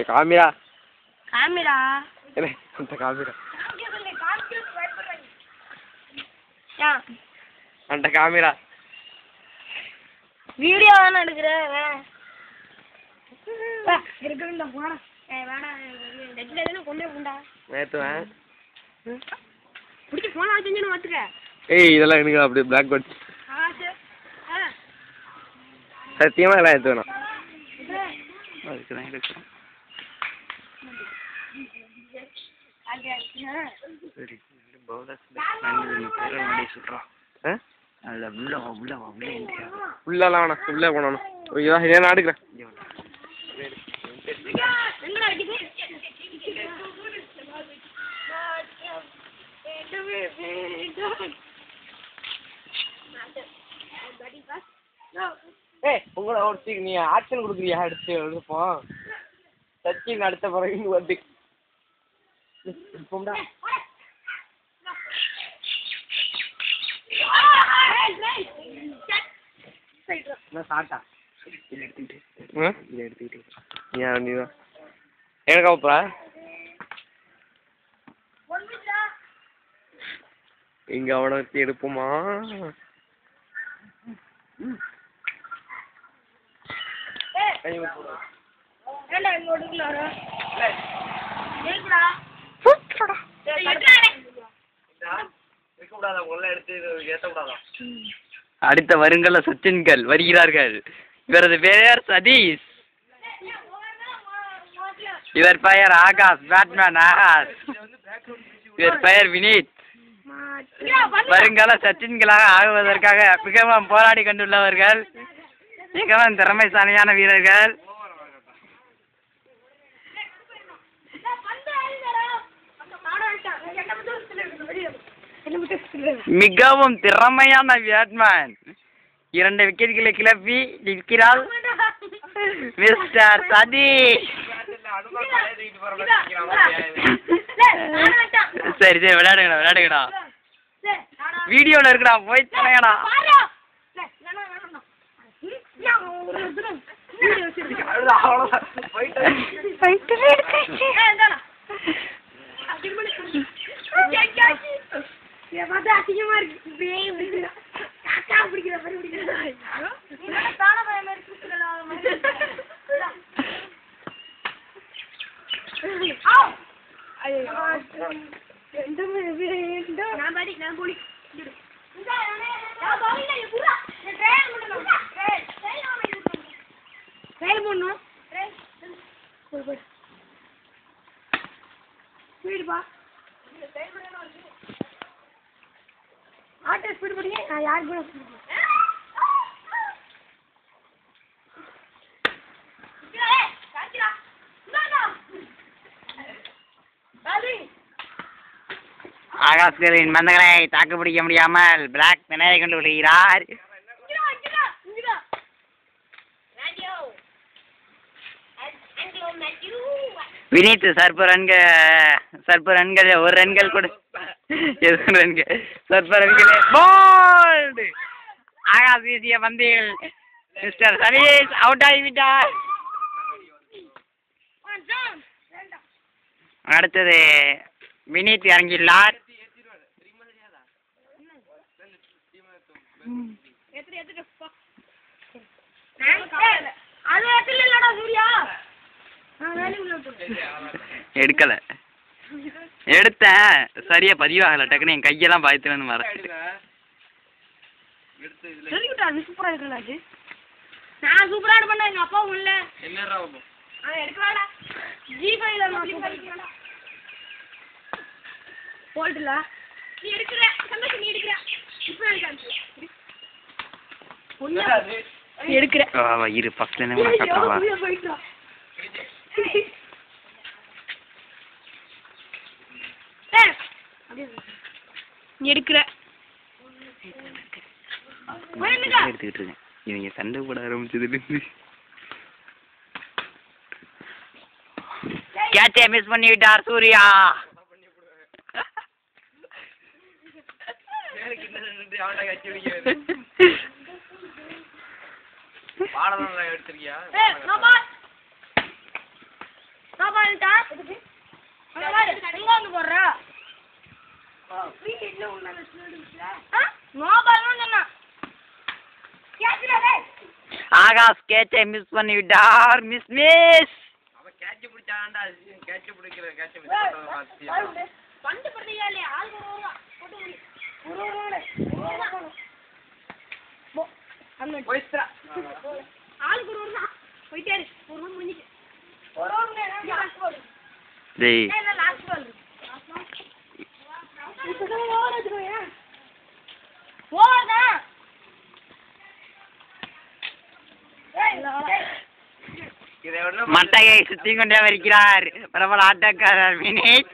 Camera camera அந்த camera அந்த camera video தானே எடுக்கிறேன் ஏய் இதெல்லாம் எனக்கு அப்படியே பிளாக் பட் சத்தியமா எல்லாம் எடுத்து வேணும் அதுக்குதான் எடுக்கிறேன் சரி உள்ளலாம் வேணாம் உள்ளே போனோம் இதை நான் எடுக்கிறேன் உங்களோட ஒரு நீ ஆக்ஷன் கொடுக்குறியா எடுத்து எடுப்போம் சச்சின் அடுத்த பிறகு வந்து போம்டா சாட்டா எடுத்துக்கிட்டு ஏன் நீதான் எனக்காப்பா இங்க அவனை வச்சு எடுப்போமா அடுத்த வருங்கால சச்சின்கள் வருகிறார்கள். இவரது பெயர் சதீஷ். இவர் பெயர் ஆகாஷ், பேட்மேன் ஆகாஷ். இவர் பெயர் வினீத். வருங்கால சச்சின்களாக ஆகுவதற்காக மிகவும் போராடி கொண்டுள்ளவர்கள், மிகவும் திறமைசாலியான வீரர்கள். மிகவும் திறமையான பேட்மேன். 2 விக்கெட்டுகளை கிளப்பி நிற்கிறார் மிஸ்டர் சதீஷ். சரி சரி விளையாடுங்கடா வீடியோல இருக்குடா போய் தலையடா. ஆகாஷ்களின் பந்துகளை தாக்குப்பிடிக்க முடியாமல் பிளாக் திணறி கொண்டு விடுகிறார். வினீத் சர்ப ரன்கள் 1 ரன்கள் கூட சர்ப ரன்களே போல்டு. ஆகாஷ் வீசிய பந்தில் மிஸ்டர் சதீஷ் அவுட் ஆகிவிட்டார். அடுத்தது வினீத் இறங்கியுள்ளார். எடுக்கல எடுத்தேன் சரியா பதிவாகல. டக்குன்னு என் கையெல்லாம் பாய்த்துன்னு மறைச்சிட்டு நான் சூப்பரா பண்ண எங்க அப்பா உள்ள போல்டுல நீ எடுக்கிற சந்தோஷம் நீ எடுக்கிற இப்ப எடுக்கிற இரு பக்கத்துல என்ன கட்டவா நீ எடுக்கிற எடுத்துக்கிட்டு இருக்கேன். இவங்க சண்டை போட ஆரம்பிச்சதுலேருந்து கேட்சை மிஸ் பண்ணி விட்டார் சூர்யா. எடுத்திருக்கியா ஆகாஷ் கேட்சை மிஸ் பண்ணி விட்டார். மிஸ் மிஸ் அவன் கேட்ச் பிடிச்சாண்டா கேட்ச் பிடிக்கிற கேட்ச் மிஸ் பந்து படுத்தியா இல்லையா ஆள் போயிட்டே ஒரு முடிஞ்சு டேய் மட்டையை சுத்தி கொண்டே வருகிறார் பிரபல ஆட்டக்காரர் வினேஷ்.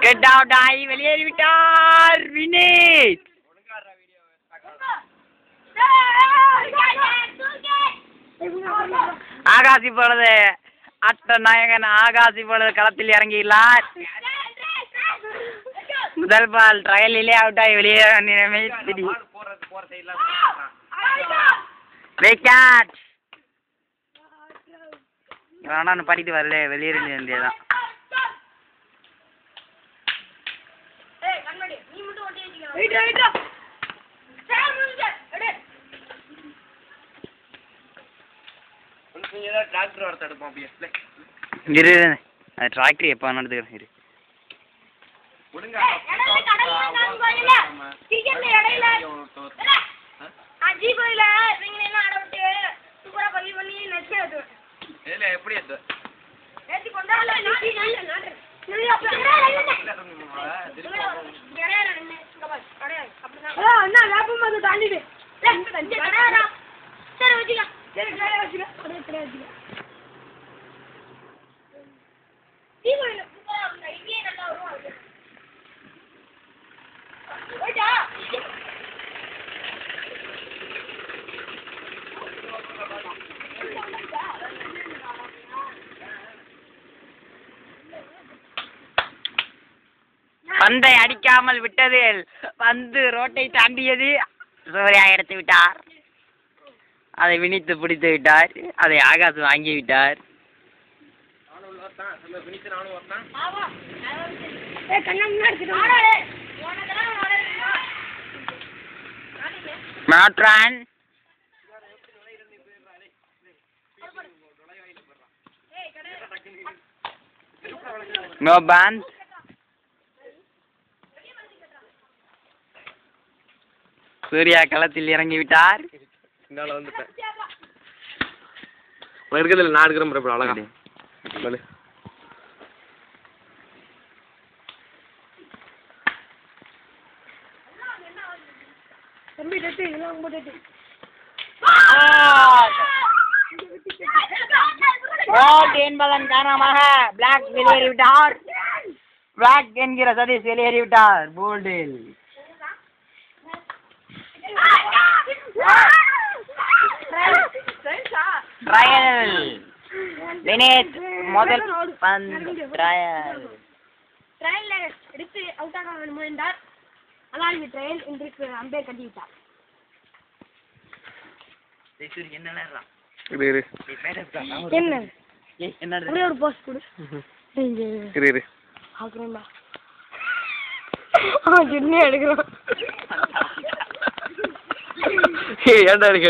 கெட் அவுட் ஆகி வெளியேறிவிட்டார் வினேஷ். ஆகாஷ் இப்பொழுது அட்ட நாயகன் ஆகாஷ் இப்பொழுது களத்தில் இறங்கியுள்ளார். முதல் பால் ட்ரையலிலே அவுட் ஆகி வெளியே வேணான்னு படிட்டு வரல வெளியேற வேண்டியதான். இரு டிராக்டர் எப்போ நடத்துக்கிறேன் இரு. பந்தை அடிக்காமல் விட்டது பந்து ரோட்டை தாண்டியது. சூர்யா எடுத்து விட்டார். அதை வினித்து பிடித்து விட்டார். அதை ஆகாஷ் வாங்கி விட்டார். மாற்றான் நோ பான். சூர்யா களத்தில் இறங்கி விட்டார். வந்துட்டேன் இருக்கிறதுல நான் இருக்கிறேன் அழகா சொல்லு. என்பதன் காரணமாக பிளாக் வெளியேறிவிட்டார். பிளாக் என்கிற சதீஷ் வெளியேறிவிட்டார். போல்டில் ட்ரையல் வினேஷ் முதல் பந்து ட்ரையல் எடுத்து அவுட் ஆக முயன்றார். ஆனால் இந்த ட்ரையல் இன்றைக்கு அம்பேர் கட்டிவிட்டார். என்ன ஒரு போஸ்ட் கொடு. எடுக்கிறோம் ஏன்டா எடுத்து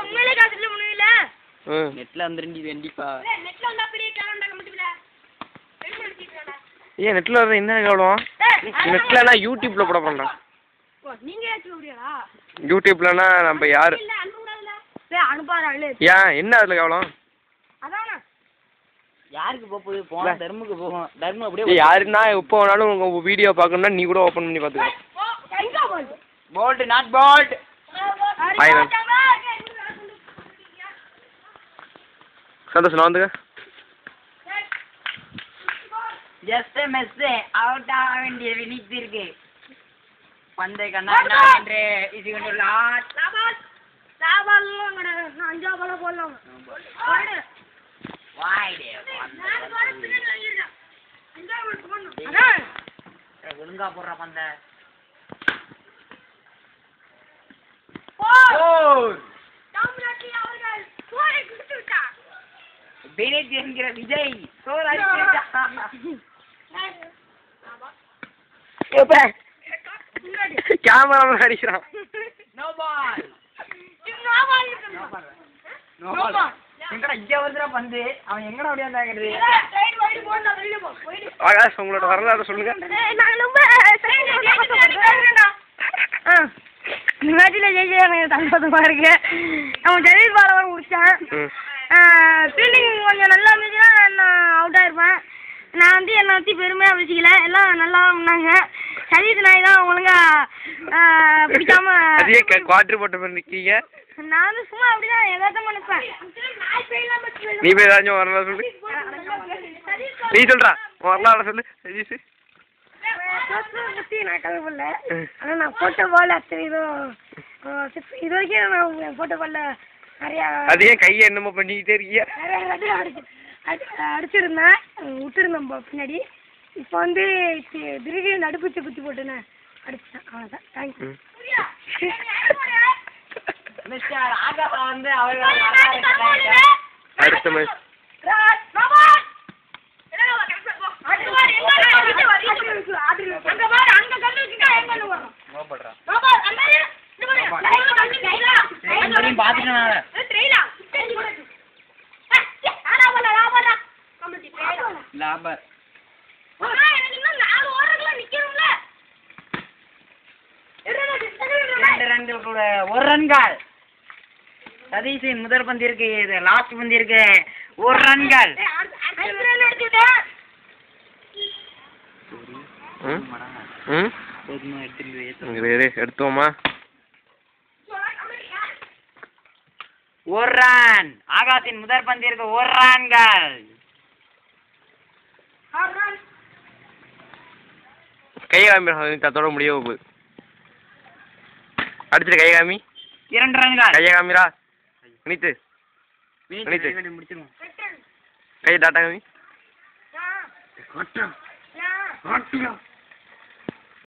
உண்மையிலே காசுல முன்னில நெட்ல வந்துருண்டி வெண்டிப்பா. நெட்ல வந்தா பெரிய டேலண்ட் அங்க மட்டும் இல்ல. ஏன் நெட்ல வர என்ன கேவலம்? நெட்லனா யூடியூப்ல போட போறேன்டா. நீங்க ஏத்து விடுறீங்களா? யூடியூப்லனா நம்ம யாரு இல்ல அனுப்புறதுல. டேய் அனுப்பாறாளே. ஏன் என்ன அதுல கேவலம்? அதானே யாருக்கு போகுது? போனா தர்முக்கு போகும். தர்மு அப்படியே யாருன்னா எப்போ வேணாலும் உங்க வீடியோ பார்க்கணும்னா நீ கூட ஓபன் பண்ணி பாத்துக்க. எங்க போல்ட்? Bold not bold. ஐ சந்தோஷம் நான் வந்துங்க. ஜஸ்ட் மிஸ் அவுட் ஆக வேண்டிய வினித் இருக்கு. பந்தை கண்ணா என்று இது கொண்டுள்ளார். ஒழுங்கா போடுற பந்த வினித் என்கிற விஜய் கேமரா அடிக்கிறான். நோ பால் எங்கடா இங்க வந்துடா பந்து அவன் எங்கடா அப்படியே வந்தாங்கிறது. ஆகாஷ் உங்களோட வரலாறு சொல்லுங்க. மேட்ச்ல ஜெயிச்சு எனக்கு சந்தோஷமா இருக்கு. அவன் ஜெயில் பாலவன் முடிச்சான். ஃபீல்டிங் கொஞ்சம் நல்லா இருந்துச்சுன்னா நான் அவுட் ஆயிருப்பேன். நான் வந்து என்னை பற்றி பெருமையாக வச்சுக்கல, எல்லாம் நல்லா பண்ணாங்க. சதீஷ் நாய் தான் ஒழுங்கா பிடிக்காம குவார்டர் போட்ட மாதிரி நிற்கீங்க. நான் வந்து சும்மா அப்படிதான் எதார்த்தமா நிற்பேன். நீ போய் ஏதாச்சும் வரலாறு சொல்லு. நீ சொல்றா வரலாறு சொல்லு சதீஷ். நான் கலப்படல, ஆனால் நான் போட்ட பால் அத்தனை இது வரைக்கும் நான் போட்ட பால்ல நிறையா அதே கையை என்னமோ பண்ணிக்கிட்டே இருக்கீங்க. அடிச்சிருந்தேன், விட்டுருந்தேன் பின்னாடி. இப்போ வந்து திடீர்னு அடுப்பிச்சு குத்தி போட்டுனேன் அடிச்சிட்டேன். அவ்வளோதான். தேங்க்யூ. மிஸ்டர் ஆகாஷ் வந்து அவர்கள் அடுத்த மேட்ச் லாபர் ஒரு ரன்கள். சதீஷின் முதல் பந்து இருக்கு, இது லாஸ்ட் பந்து இருக்கு. ஒரு ரன்கள். எடுத்தோமா ஒரு ரன். ஆகாஷின் முதல் பந்து இருக்கு, ஒரு ரன்கள். கை காமி தத்தோட முடிய போகுது. அடிச்சிட்டு கை காமி. 2 ரன்கள். கையை காமிரா வினித்து. வினித்து முடிச்சிருவோம். கை டாட்டா காமி.